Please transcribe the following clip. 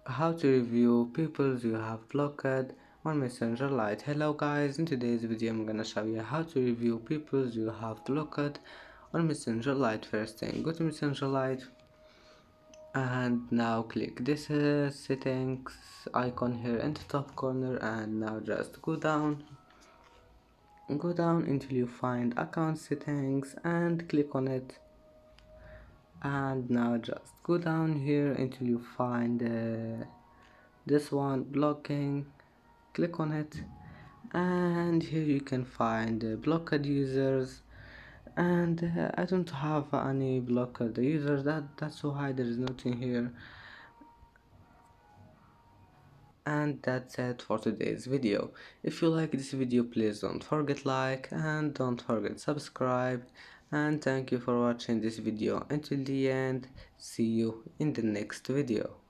How to review people you have blocked on Messenger Lite. Hello guys, in today's video I'm gonna show you how to review people you have blocked on Messenger Lite. First thing, go to Messenger Lite and now click this settings icon here in the top corner, and now just go down until you find account settings and click on it, and now just go down here until you find this one, blocking. Click on it, and here you can find blocked users, and I don't have any blocked users, that's why there is nothing here. And that's it for today's video. If you like this video, please don't forget like and don't forget subscribe, and thank you for watching this video until the end. See you in the next video.